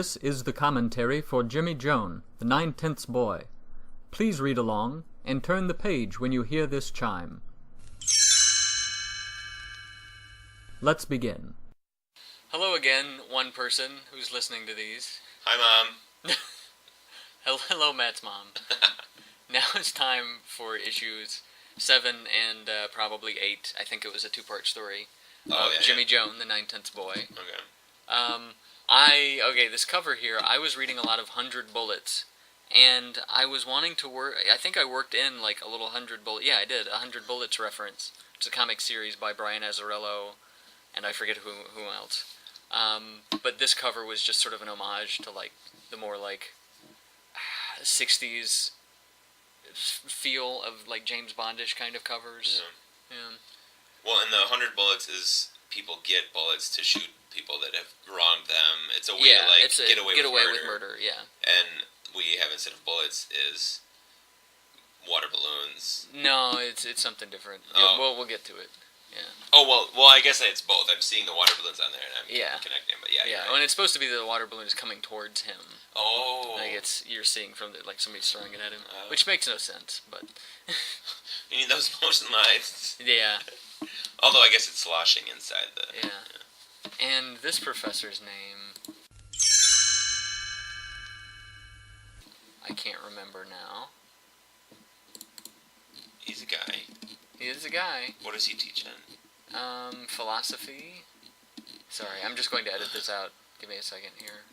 This is the commentary for Jimmy Jone, the 9/10 boy. Please read along and turn the page when you hear this chime. Let's begin. Hello again, one person who's listening to these. Hi, Mom. Hello, Matt's mom. Now it's time for issues 7 and probably 8. I think it was a two-part story. Jimmy Jone, the 9/10 boy. Okay. This cover here, I was reading a lot of 100 Bullets, and I was wanting to work, I think I worked in like a little 100 Bullets, yeah I did, a 100 Bullets reference. It's a comic series by Brian Azzarello, and I forget who else. But this cover was just sort of an homage to like the more like 60s feel of like James Bondish kind of covers. Yeah. Well, and the 100 Bullets is people get bullets to shoot people that have wronged them. It's a way to get away with murder. Yeah. And we have, instead of bullets, is water balloons. No, it's something different. Oh. We'll get to it. Yeah. Oh, well, I guess it's both. I'm seeing the water balloons on there, and I'm connecting, but yeah. Yeah, and it's supposed to be the water balloon is coming towards him. Oh. Like you're seeing from like somebody's throwing it at him, which makes no sense, but... You need those motion lines. Yeah. Although I guess it's sloshing inside the... Yeah. And this professor's name... I can't remember now. He's a guy. He is a guy. What does he teach in? Philosophy. Sorry, I'm just going to edit this out. Give me a second here.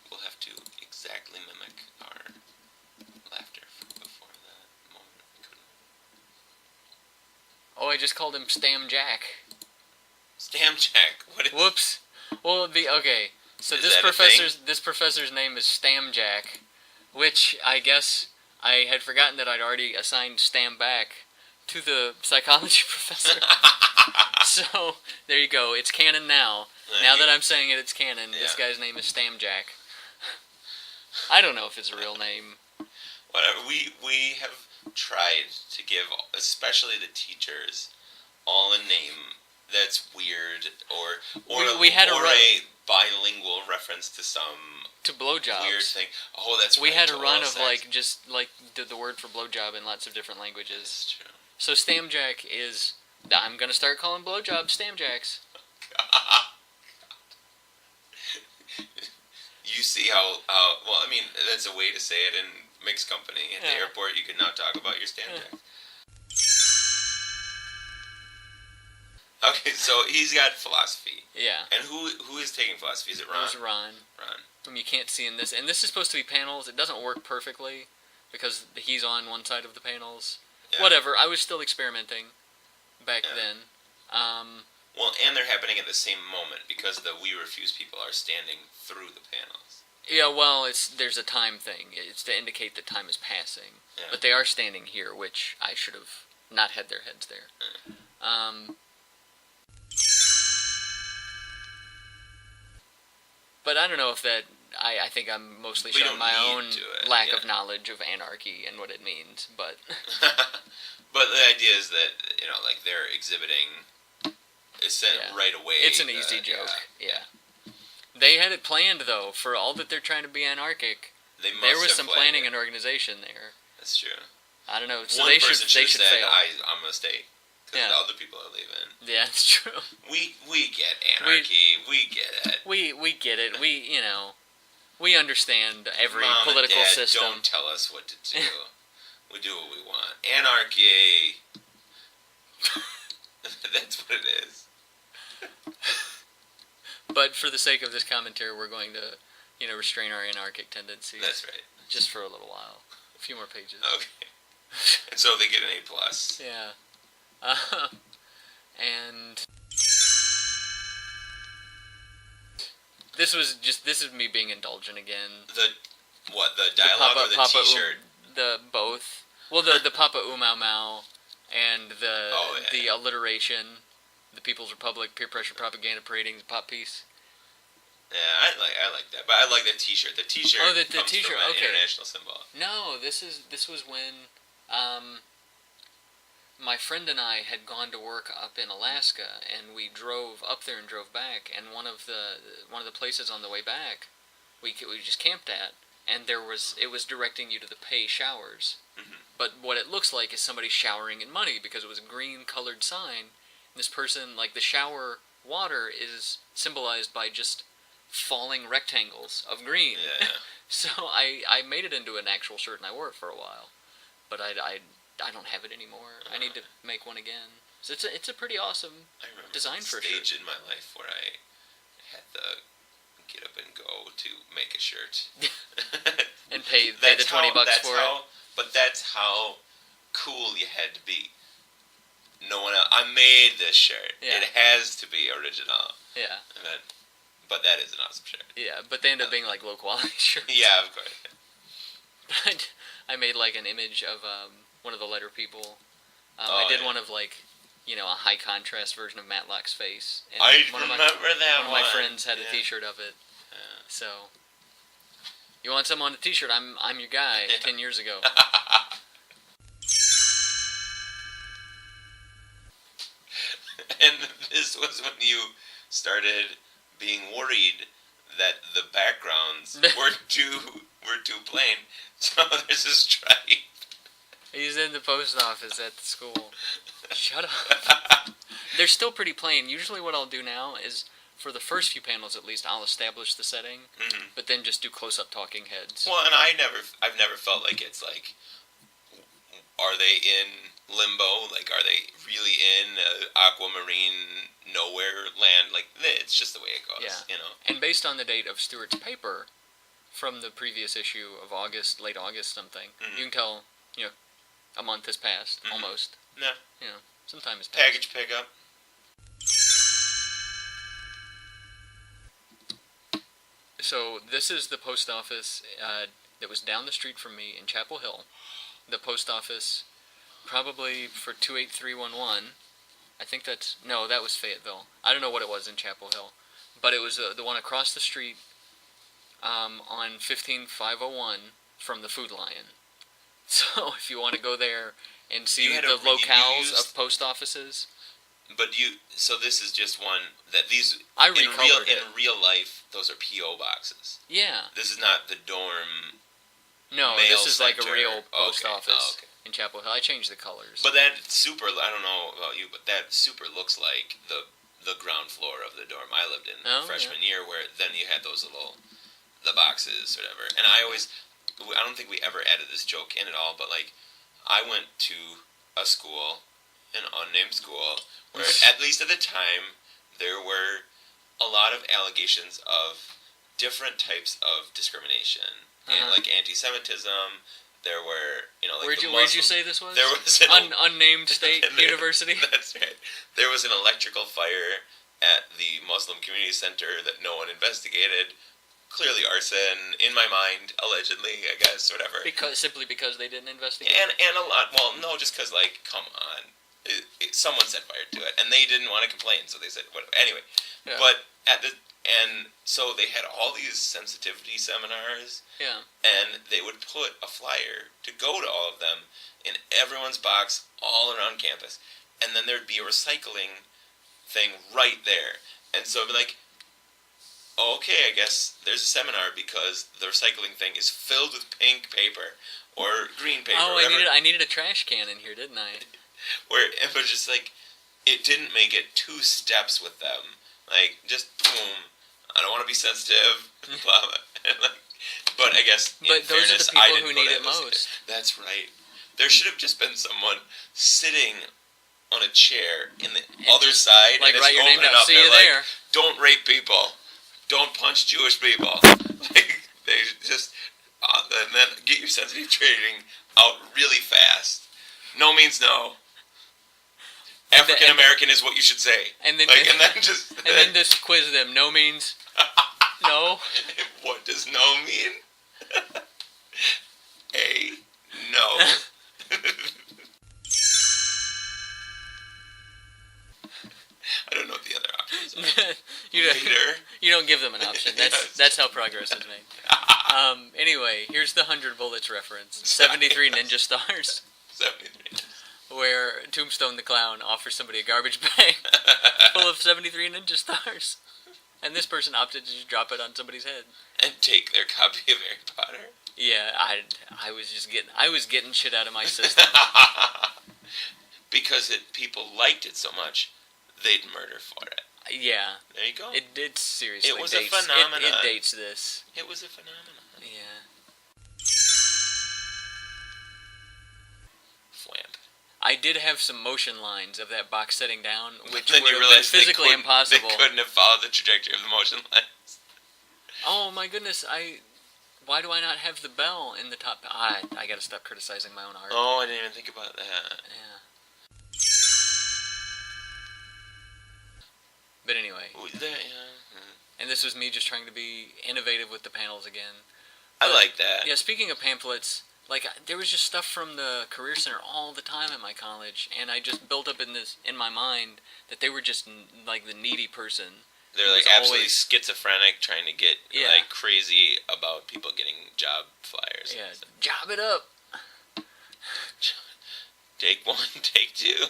We'll have to exactly mimic our laughter before that moment. We couldn't. Oh, I just called him Stam Jack. Stam Jack? What is... Whoops. Well, so this professor's name is Stam Jack, which I guess I had forgotten that I'd already assigned Stam back to the psychology professor. So, there you go. It's canon now. Now that I'm saying it, it's canon. Yeah. This guy's name is Stam Jack. I don't know if it's a real name. Whatever. We have tried to give, especially the teachers, all a name that's weird, or we had a bilingual reference to blowjobs. Weird thing. Oh, that's we right. had a run of like just like the word for blowjob in lots of different languages. That's true. So Stamjack is... I'm gonna start calling blowjobs Stamjacks. You see how well, I mean, that's a way to say it in mixed company. At the airport, you can now talk about your Stamjacks. Okay, so he's got philosophy. Yeah. And who is taking philosophy? Is it Ron? It's Ron. Whom you can't see in this. And this is supposed to be panels. It doesn't work perfectly because he's on one side of the panels. Yeah. Whatever. I was still experimenting back then. Well, and they're happening at the same moment because the We Refuse people are standing through the panels. Yeah, well, there's a time thing. It's to indicate that time is passing. Yeah. But they are standing here, which I should have not had their heads there. Yeah. But I don't know if that... I think I'm mostly showing my own lack of knowledge of anarchy and what it means, but... But the idea is that, like, they're exhibiting right away. It's an easy joke, yeah. They had it planned, though, for all that they're trying to be anarchic. There was some planning and organization there. That's true. I don't know, so One they person should said, fail. I'm going to stay. Because the other people are leaving. Yeah, it's true. We get anarchy. We get it. We get it. We understand every Mom political and Dad system. Don't tell us what to do. We do what we want. Anarchy. That's what it is. But for the sake of this commentary, we're going to, restrain our anarchic tendencies. That's right. Just for a little while. A few more pages. Okay. And so they get an A+. Yeah. And this is me being indulgent again. The dialogue or the t-shirt? Both. Well, the Papa Umau Mau and the alliteration, the People's Republic, peer pressure propaganda parading, the pop piece. Yeah, I like that, but I like the t-shirt. The t-shirt the comes t-shirt, from an okay. international symbol. No, this was when my friend and I had gone to work up in Alaska, and we drove up there and drove back. And one of the places on the way back, we just camped at, and it was directing you to the pay showers. Mm-hmm. But what it looks like is somebody showering in money because it was a green colored sign. And this person, like the shower water, is symbolized by just falling rectangles of green. Yeah. So I made it into an actual shirt and I wore it for a while, but I don't have it anymore. I need to make one again. So it's a pretty awesome design for a shirt. I remember a stage in my life where I had the get up and go to make a shirt and pay the $20 for it. But that's how cool you had to be. No one else. I made this shirt. Yeah. It has to be original. Yeah. But that is an awesome shirt. Yeah, but they end up being like low quality shirts. Yeah, of course. But I made like an image of one of the letter people. I did one of like, a high contrast version of Matlock's face. And I one remember that one. One of my friends had a T-shirt of it. Yeah. So, you want something on a T-shirt? I'm your guy. 10 years ago. And this was when you started being worried that the backgrounds were too plain. So there's a stripe. He's in the post office at the school. Shut up. They're still pretty plain. Usually what I'll do now is, for the first few panels at least, I'll establish the setting, but then just do close-up talking heads. Well, and I've never felt like it's like, are they in limbo? Like, are they really in aquamarine nowhere land? Like, it's just the way it goes, Yeah. And based on the date of Stewart's paper from the previous issue of August, late August something, you can tell, a month has passed, almost. No. Some time has passed. Package pickup. So this is the post office that was down the street from me in Chapel Hill. The post office, probably for 28311. I think that was Fayetteville. I don't know what it was in Chapel Hill, but it was the one across the street on 15501 from the Food Lion. So if you want to go there and see the locales of post offices. But so this is just one that these I recolored it. In real life, those are P.O. boxes. Yeah. This is not the dorm. No, mail this is like a center. real post office okay. in Chapel Hill. I changed the colors. But that super, I don't know about you, but that super looks like the ground floor of the dorm I lived in freshman year, where then you had those the boxes or whatever. And I don't think we ever added this joke in at all, but like, I went to a school, an unnamed school, where at least at the time, there were a lot of allegations of different types of discrimination. And like anti-Semitism, there were, like where'd you say this was? There was an unnamed state university? That's right. There was an electrical fire at the Muslim Community Center that no one investigated. Clearly arson, in my mind, allegedly, I guess, whatever. Simply because they didn't investigate? And a lot, well, no, just because, like, come on. Someone set fire to it, and they didn't want to complain, so they said, whatever. Anyway, yeah. But so they had all these sensitivity seminars, and they would put a flyer to go to all of them in everyone's box all around campus, and then there'd be a recycling thing right there. And so it'd be like, okay, I guess there's a seminar because the recycling thing is filled with pink paper or green paper. Oh, I needed a trash can in here, didn't I? Where it was just like, it didn't make it 2 steps with them. Like, just boom. I don't want to be sensitive. Blah, blah. And like, but I guess. But those are the people who need it most. That's right. There should have just been someone sitting on a chair in the other side, like, and write your name down. See you like, there. Don't rape people. Don't punch Jewish people. Like, they just and then get your sensitive training out really fast. No means no. African American is what you should say. And then, like, and then just quiz them. No means no. What does no mean? A no. I don't know what the other options are. You don't give them an option. That's how progress is made. Anyway, here's the 100 Bullets reference. 73 ninja stars. 73. where Tombstone the Clown offers somebody a garbage bag full of 73 Ninja Stars. And this person opted to just drop it on somebody's head. And take their copy of Harry Potter. Yeah, I was getting shit out of my system. Because people liked it so much, they'd murder for it. Yeah. There you go. It seriously It was dates, a phenomenon. It dates this. It was a phenomenon. Yeah. Fwamp. I did have some motion lines of that box setting down, which then would you have been realized physically impossible. They couldn't have followed the trajectory of the motion lines. Oh my goodness! Why do I not have the bell in the top? I gotta stop criticizing my own art. Oh, I didn't even think about that. Yeah. But anyway. And this was me just trying to be innovative with the panels again. I like that. Yeah, speaking of pamphlets, like there was just stuff from the Career Center all the time at my college, and I just built up in my mind that they were just like the needy person. They're like absolutely schizophrenic, trying to get like crazy about people getting job flyers. Yeah, job it up. Take one, take two.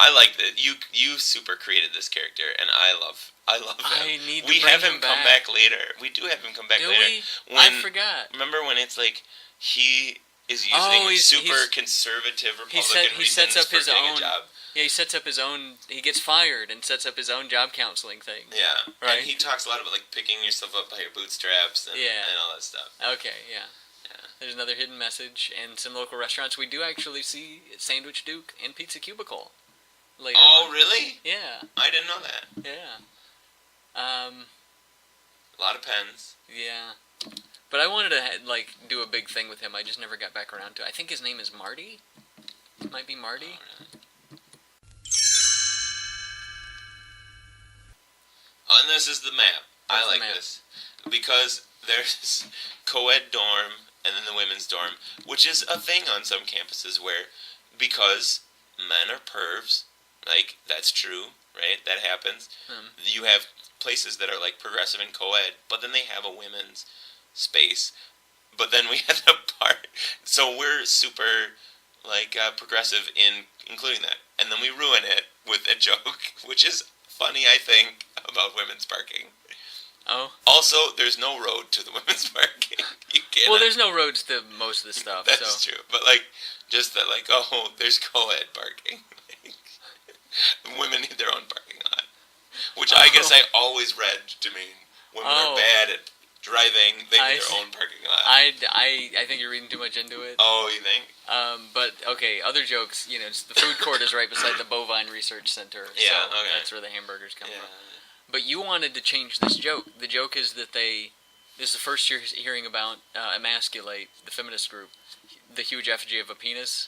I like that you super created this character, and I love him. I need to we bring have him come back later. We do have him come back do later. We? I forgot. Remember when it's like he is using super conservative Republican he sets up his own job. Yeah, he sets up his own. He gets fired and sets up his own job counseling thing. Yeah, right. And he talks a lot about like picking yourself up by your bootstraps and all that stuff. Okay, yeah. There's another hidden message, and some local restaurants. We do actually see Sandwich Duke and Pizza Cubicle later on. Really? Yeah. I didn't know that. Yeah. A lot of pens. Yeah. But I wanted to do a big thing with him. I just never got back around to it. I think his name is Marty. It might be Marty. Oh, really? And this is the map. I like this. Because there's co-ed dorm and then the women's dorm, which is a thing on some campuses where, because men are pervs, like, that's true, right? That happens. You have places that are, like, progressive and co-ed, but then they have a women's space. But then we have the part, so we're super, like, progressive in including that. And then we ruin it with a joke, which is funny, I think, about women's parking. Oh. Also, there's no road to the women's parking. You can't. Well, there's no roads to most of the stuff. That's true. But, like, just that, like, oh, there's co-ed parking. Women need their own parking lot. Which I guess I always read to mean women are bad at driving. They need their own parking lot. I think you're reading too much into it. Oh, you think? But, okay, other jokes. You know, the food court is right beside the Bovine Research Center. Yeah, so that's where the hamburgers come from. But you wanted to change this joke. The joke is that this is the first year hearing about Emasculate, the feminist group, the huge effigy of a penis.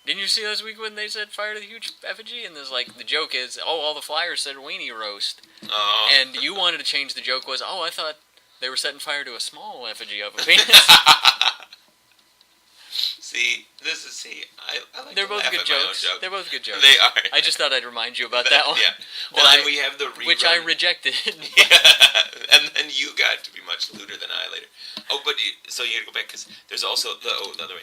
Didn't you see last week when they said fire to the huge effigy? And there's the joke is, all the flyers said weenie roast. Oh. And you wanted to change the joke was, I thought they were setting fire to a small effigy of a penis. I like They're to both laugh good at my own jokes. joke. They're both good jokes. They are. I just thought I'd remind you about that one. Yeah. Well, then we have the rerun. Which I rejected. Yeah. And then you got to be much lewder than I later. Oh, but so you gotta go back because there's also the other way.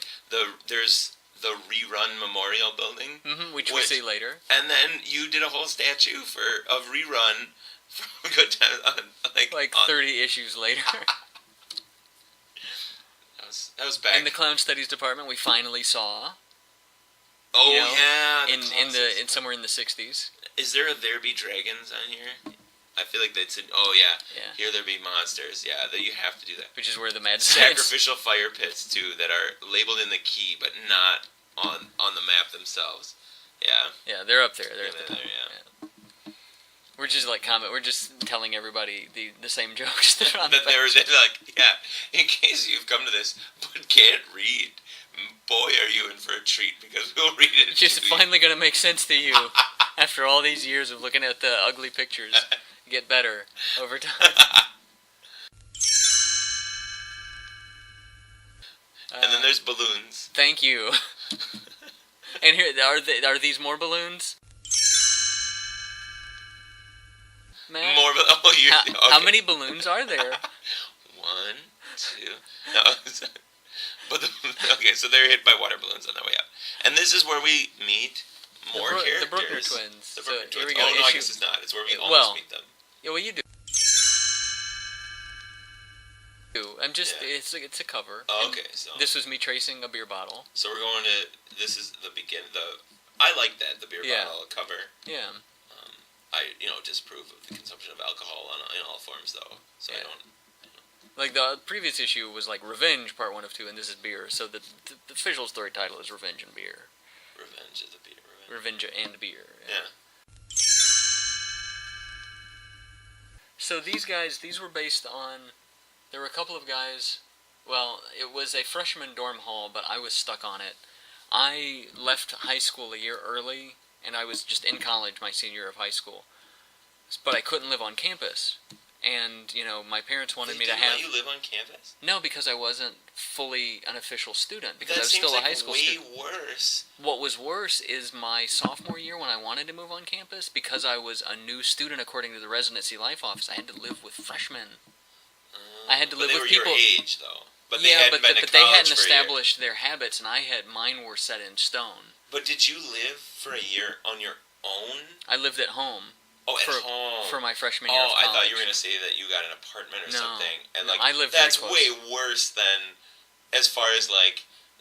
There's the rerun memorial building, which we see later. And then you did a whole statue of rerun from Good Times on 30 issues later. That was back in the clown studies department. We finally saw. Oh yeah, in somewhere in the 60s. Is there a There Be Dragons on here? I feel like they'd said, oh yeah, here there be monsters. Yeah, that you have to do that. Which is where the mad sacrificial fire pits too that are labeled in the key but not on the map themselves. Yeah. Yeah, they're up there. They're at the top. Yeah. We're just we're just telling everybody the same jokes that are on that there was in case you've come to this but can't read, boy are you in for a treat because we'll read it. It's just finally going to make sense to you after all these years of looking at the ugly pictures. Get better over time. And then there's balloons. Thank you. And here are these more balloons? Matt? More How many balloons are there? 1, 2. No, But okay, so they're hit by water balloons on their way up, and this is where we meet more characters. The Bruckner twins. The Bruckner twins. Here we go. Oh no, I guess it's not. It's where we almost meet them. Yeah, well, you do. I'm just. Yeah. It's a cover. Oh, okay, so this was me tracing a beer bottle. So we're going to. This is the begin. I like that the beer bottle cover. Yeah. I disapprove of the consumption of alcohol in all forms though. So I don't. Like the previous issue was like Revenge Part 1 of 2, and this is Beer. So the official story title is Revenge and Beer. Revenge of the Beer. Revenge and Beer. Yeah. So these were based on. There were a couple of guys. Well, it was a freshman dorm hall, but I was stuck on it. I left high school a year early, and I was just in college my senior year of high school. But I couldn't live on campus. And, my parents wanted me to have... They didn't let you live on campus? No, because I wasn't fully an official student. Because that I was still like a high school student. That seems way worse. What was worse is my sophomore year when I wanted to move on campus, because I was a new student according to the residency life office, I had to live with freshmen. I had to live with people... But they were your age, though. But they they hadn't established their habits, and mine were set in stone. But did you live for a year on your own? I lived at home. Oh, at home. For my freshman year of college. I thought you were going to say that you got an apartment or something. And I lived that's very close. Way worse than, as far as,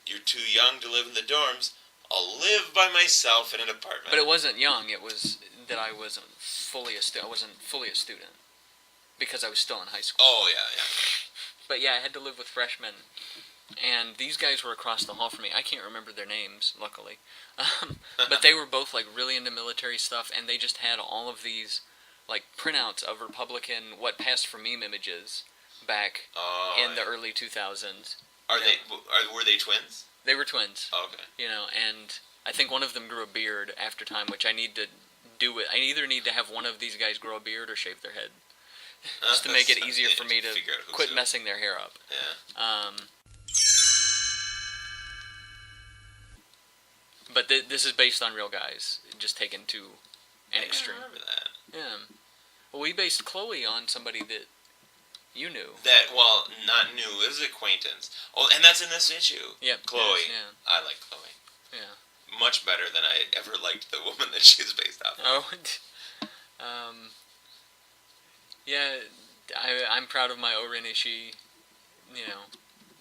you're too young to live in the dorms. I'll live by myself in an apartment. But it wasn't young. It was that I wasn't fully a student. I wasn't fully a student. Because I was still in high school. Oh, yeah. But yeah, I had to live with freshmen. And these guys were across the hall from me. I can't remember their names, luckily. But they were both, really into military stuff, and they just had all of these, printouts of Republican what passed for meme images back in the early 2000s. Were they twins? They were twins. Oh, okay. And I think one of them grew a beard after time, which I need to do it. I either need to have one of these guys grow a beard or shave their head. Just to make it easier for me to quit messing their hair up. Yeah. But this is based on real guys, just taken to an extreme. I remember that. Yeah. Well, we based Chloe on somebody that you knew. Not new. It was acquaintance. Oh, and that's in this issue. Yeah. Chloe. Yeah. I like Chloe. Yeah. Much better than I ever liked the woman that she's based off of. Oh. Yeah, I'm proud of my Oren Ishii,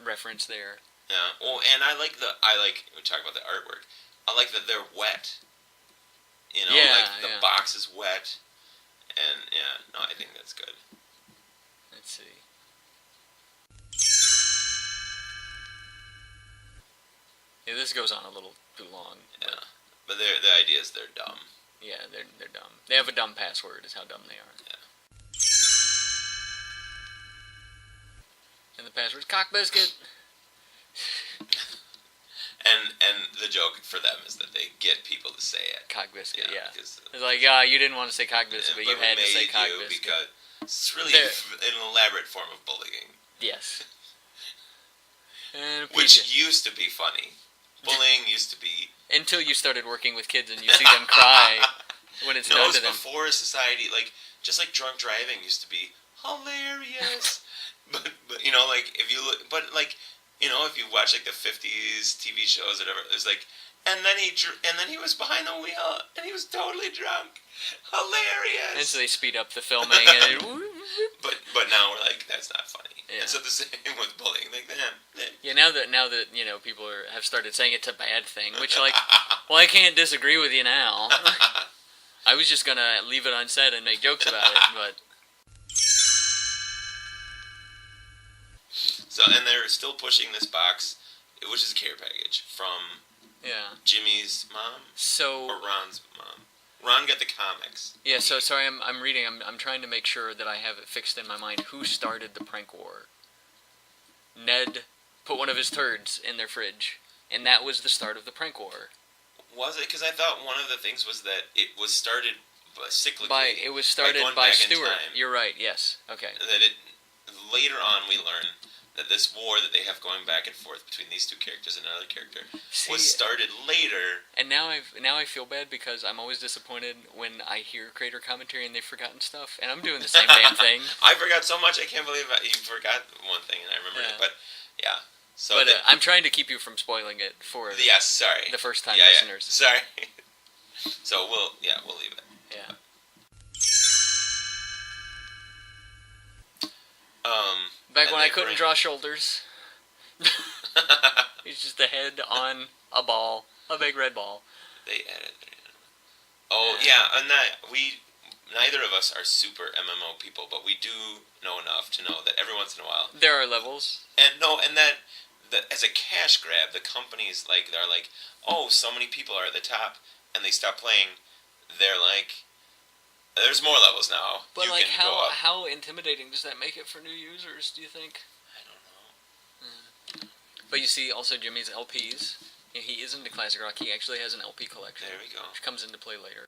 reference there. Yeah. Well, and we talk about the artwork. I like that they're wet. The box is wet. And, I think that's good. Let's see. Yeah, this goes on a little too long. Yeah. But the idea is they're dumb. Yeah, they're dumb. They have a dumb password, is how dumb they are. Yeah. And the password's cock biscuit. And the joke for them is that they get people to say it. Cock biscuit, yeah. It's like, you didn't want to say cock biscuit, but you had to say cock biscuit. Because it's really an elaborate form of bullying. Yes. Which used to be funny. Bullying used to be... Until you started working with kids and you see them cry when it's done to them. Before society, just like drunk driving used to be hilarious. but if you look... But, if you watch, the 50s TV shows or whatever, it's and then he was behind the wheel, and he was totally drunk. Hilarious! And so they speed up the filming, and But now we're that's not funny. Yeah. And so the same with bullying. Yeah, now that people have started saying it's a bad thing, which, well, I can't disagree with you now. I was just gonna leave it unsaid and make jokes about it, but... So, and they're still pushing this box, which is a care package from Jimmy's mom, or Ron's mom. Ron got the comics. Yeah, so sorry, I'm reading. I'm trying to make sure that I have it fixed in my mind. Who started the prank war? Ned put one of his turds in their fridge, and that was the start of the prank war. Was it? Because I thought one of the things was that it was started cyclically. It was started by Stewart. You're right. Yes. Okay. That later on we learn that this war that they have going back and forth between these two characters and another character was started later. And now I feel bad because I'm always disappointed when I hear creator commentary and they've forgotten stuff, and I'm doing the same damn thing. I forgot so much. I can't believe you forgot one thing and I remembered it. But yeah. So but I'm trying to keep you from spoiling it for sorry. the first time listeners. Sorry. So we'll leave it. Yeah. Back when I couldn't draw shoulders. He's just a head on a ball, a big red ball. They added. Oh yeah, and that neither of us are super MMO people, but we do know enough to know that every once in a while there are levels. And that as a cash grab, the companies they're like, oh, so many people are at the top, and they stop playing. They're like, there's more levels now. But how intimidating does that make it for new users? Do you think? I don't know. But you see, also Jimmy's LPs. He is into classic rock. He actually has an LP collection. There we go. Which comes into play later.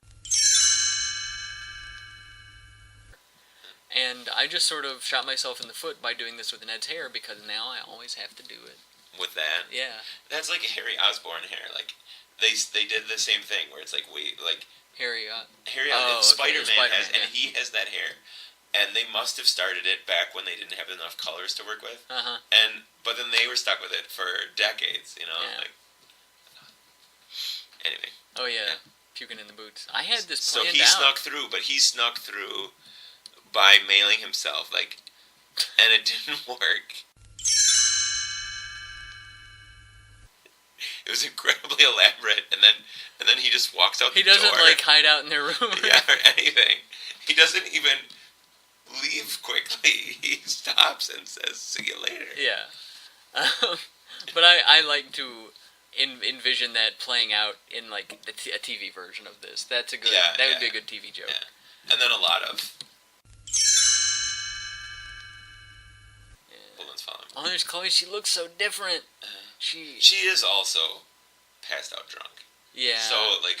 And I just sort of shot myself in the foot by doing this with Ned's hair because now I always have to do it. With that? Yeah. That's like Harry Osborn hair. Like they did the same thing where it's like Spider-Man has, and he has that hair, and they must have started it back when they didn't have enough colors to work with, but then they were stuck with it for decades, Anyway. Oh yeah, puking in the boots. I had this so planned he out. He snuck through by mailing himself, and it didn't work. It was incredibly elaborate, and then he just walks out the door. He doesn't hide out in their room. Or anything. He doesn't even leave quickly. He stops and says, "See you later." Yeah. But I like to envision that playing out in a TV version of this. That's a good. That would be a good TV joke. Yeah. And then a lot of. Bullets following. Oh, there's Chloe. She looks so different. She is also passed out drunk. Yeah. So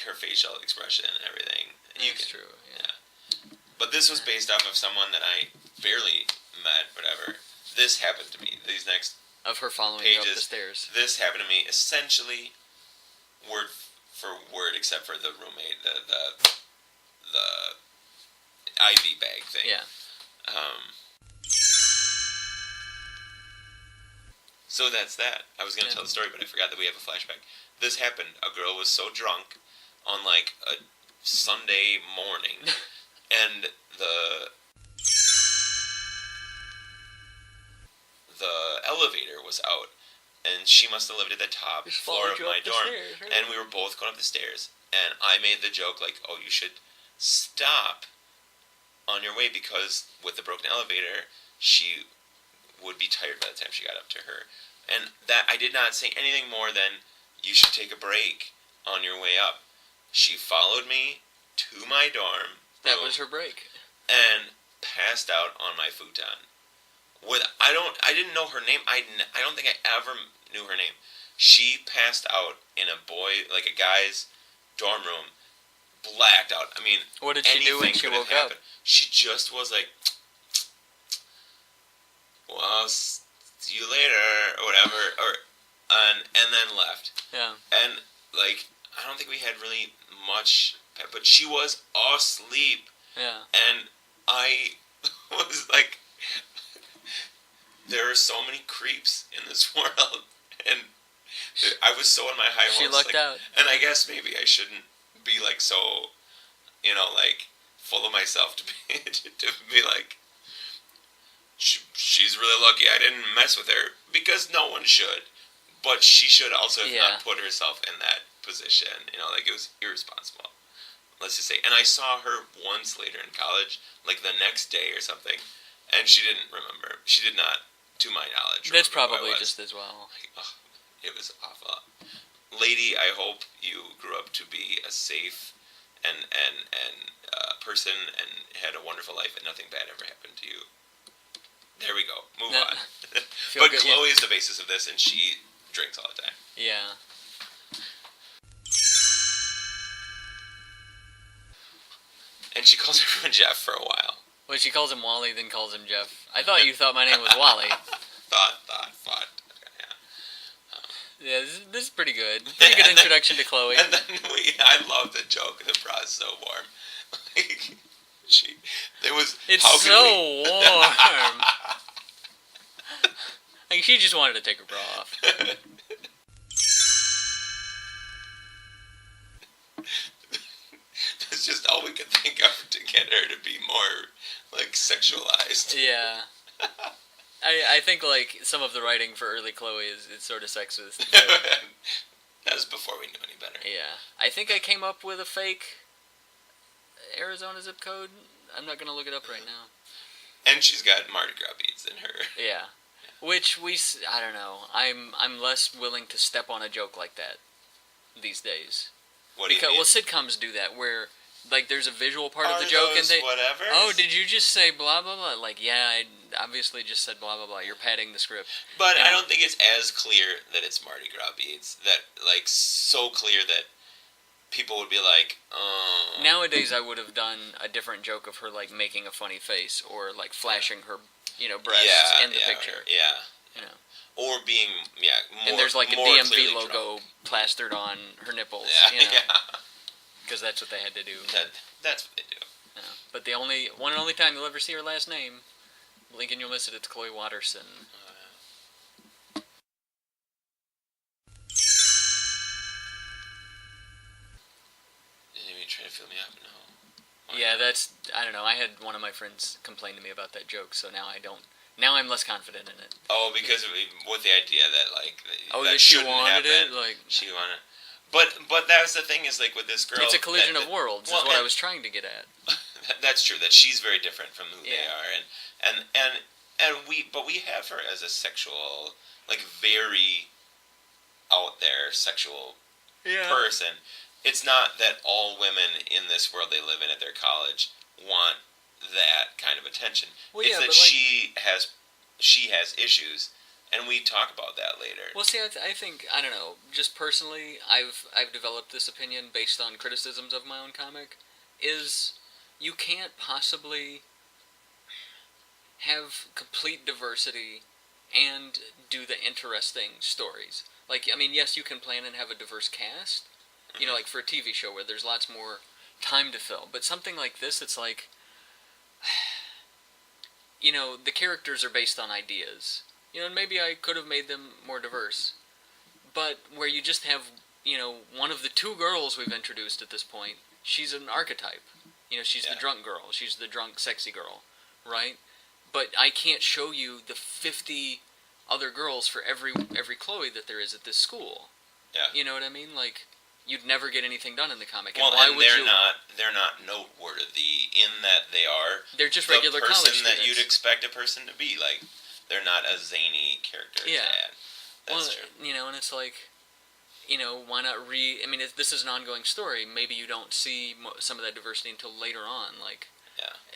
her facial expression and everything. That's true. Yeah. But this was based off of someone that I barely met. Whatever. This happened to me. These next of her following pages, you up the stairs. This happened to me essentially word for word, except for the roommate, the IV bag thing. Yeah. So that's that. I was going to tell the story, but I forgot that we have a flashback. This happened. A girl was so drunk on a Sunday morning, and the elevator was out, and she must have lived at the top floor of my dorm, and we were both going up the stairs, and I made the joke oh, you should stop on your way, because with the broken elevator, she would be tired by the time she got up to her. And that I did not say anything more than, you should take a break on your way up. She followed me to my dorm. That was her break. And passed out on my futon. I didn't know her name. I don't think I ever knew her name. She passed out in a guy's dorm room, blacked out. I mean, what did she do when she woke up? She just was like, well, see you later, or whatever, and then left. Yeah. And I don't think we had really much, but she was asleep. Yeah. And I was like, there are so many creeps in this world, and I was so in my high horse. She lucked out. And I guess maybe I shouldn't be so, full of myself to be she's really lucky I didn't mess with her, because no one should, but she should also have not put herself in that position. It was irresponsible. Let's just say. And I saw her once later in college, the next day or something, and she didn't remember. She did not, to my knowledge. That's probably just as well. It was awful. Lady, I hope you grew up to be a safe and person and had a wonderful life, and nothing bad ever happened to you. There we go. Move on. But good, Chloe is the basis of this, and she drinks all the time. Yeah. And she calls everyone Jeff for a while. Well, she calls him Wally, then calls him Jeff. I thought you thought my name was Wally. Thought. Yeah, this is pretty good. Pretty good introduction to Chloe. And then I love the joke. The bra is so warm. It's so warm. I Like, she just wanted to take her bra off. That's just all we could think of to get her to be more, like, sexualized. Yeah. I think, like, some of the writing for early Chloe is sort of sexist. That was before we knew any better. Yeah. I think I came up with a fake Arizona zip code. I'm not going to look it up right now. And she's got Mardi Gras beads in her. Yeah. Which I don't know. I'm less willing to step on a joke like that these days. What do you mean? Well, sitcoms do that where, like, there's a visual part of the Are joke and those they... whatever? Oh, did you just say blah, blah, blah? Like, yeah, I obviously just said blah, blah, blah. You're padding the script. But I don't think it's as clear that it's Mardi Gras beads. That, like, so clear that people would be like, oh. Nowadays, I would have done a different joke of her, like, making a funny face or, like, flashing her, breasts in the picture. Yeah. You know. Or being, more, and there's, like, a more DMV logo drunk. plastered on her nipples. Yeah, Because that's what they had to do. That's what they do. Yeah. But the one and only time you'll ever see her last name, Lincoln, you'll miss it, it's Chloe Watterson. Did you try to fill me up? No. Yeah, I don't know, I had one of my friends complain to me about that joke, so now I'm less confident in it. Oh, because with the idea that, like, that she wanted happen. it? Like, she wanted. But that's the thing is, like, with this girl, it's a collision of worlds. Is what I was trying to get at. That's true. That she's very different from who they are, and we have her as a sexual, like, very out there sexual person. It's not that all women in this world they live in at their college want that kind of attention. Well, it's that she has issues. And we talk about that later. Well, see, I think, I don't know, just personally, I've developed this opinion based on criticisms of my own comic, is you can't possibly have complete diversity and do the interesting stories. Like, I mean, yes, you can plan and have a diverse cast, like for a TV show where there's lots more time to fill. But something like this, it's like, the characters are based on ideas. And maybe I could have made them more diverse. But where you just have, one of the two girls we've introduced at this point, she's an archetype. She's the drunk girl. She's the drunk, sexy girl, right? But I can't show you the 50 other girls for every Chloe that there is at this school. Yeah. You know what I mean? Like, you'd never get anything done in the comic. Well, and why would you? They're not noteworthy in that they're just regular college students. The person that you'd expect a person to be. Like, they're not a zany character to add. That's true. And it's like, why not I mean, if this is an ongoing story, maybe you don't see some of that diversity until later on. Like,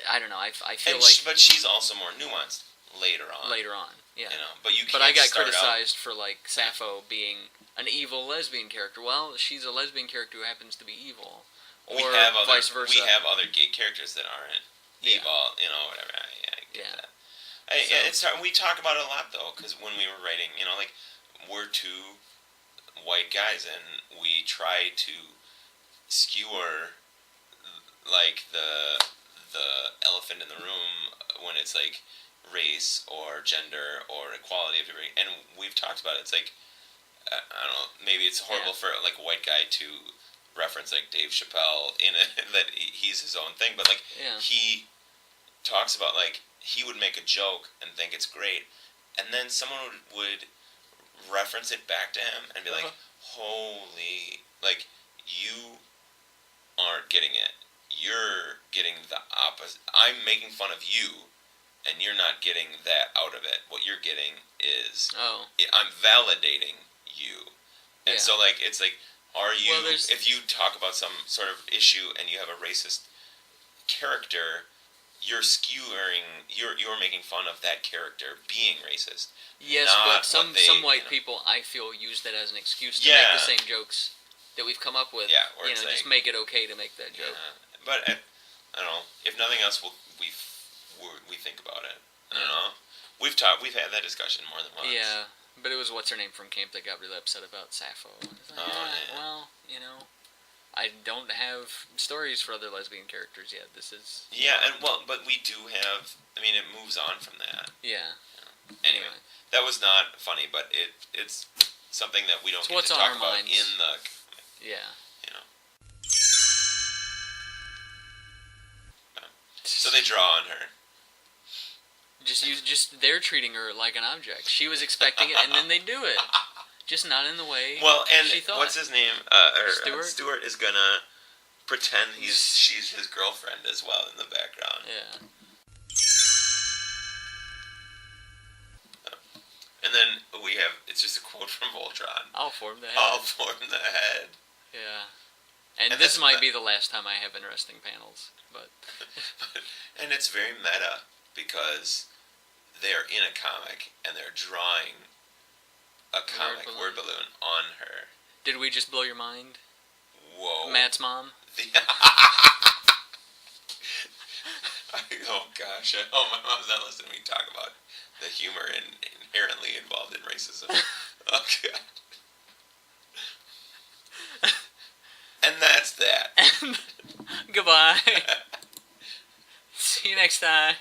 I don't know. I feel but she's also more nuanced later on. Later on, yeah. But you can't. But I got criticized for, like, Sappho being an evil lesbian character. Well, she's a lesbian character who happens to be evil, or vice versa. We have other gay characters that aren't evil. Whatever. I get that. It's hard. We talk about it a lot, though, because when we were writing, like, we're two white guys, and we try to skewer, like, the elephant in the room when it's, like, race or gender or equality of everything. And we've talked about it. It's like, I don't know, maybe it's horrible for, like, a white guy to reference, like, Dave Chappelle in it, that he's his own thing, but, like, he talks about, like, he would make a joke and think it's great, and then someone would reference it back to him and be like, holy, like, you aren't getting it. You're getting the opposite. I'm making fun of you, and you're not getting that out of it. What you're getting is, I'm validating you. And so, like, it's like, are you, if you talk about some sort of issue and you have a racist character, you're skewering, you're making fun of that character being racist. Yes, but some white people, I feel, use that as an excuse to make the same jokes that we've come up with. Yeah, just like, make it okay to make that joke. But I don't know. If nothing else, we think about it. I don't know. We've had that discussion more than once. Yeah, but it was what's her name from camp that got really upset about Sappho. Well, I don't have stories for other lesbian characters yet. This is... but we do have... I mean, it moves on from that. Yeah. Anyway, That was not funny, but it's something that we don't get to talk about in the... Yeah. You know. So they draw on her. They're treating her like an object. She was expecting it, and then they do it. Just not in the way she thought. What's his name? Stuart is gonna pretend she's his girlfriend as well in the background. Yeah. And then it's just a quote from Voltron. I'll form the head. I'll form the head. Yeah. And this might be the last time I have interesting panels, but... And it's very meta, because they're in a comic, and they're drawing a comic word balloon on her. Did we just blow your mind? Whoa. Matt's mom? Oh gosh, I hope my mom's not listening to me talk about the humor inherently involved in racism. Oh god. And that's that. Goodbye. See you next time.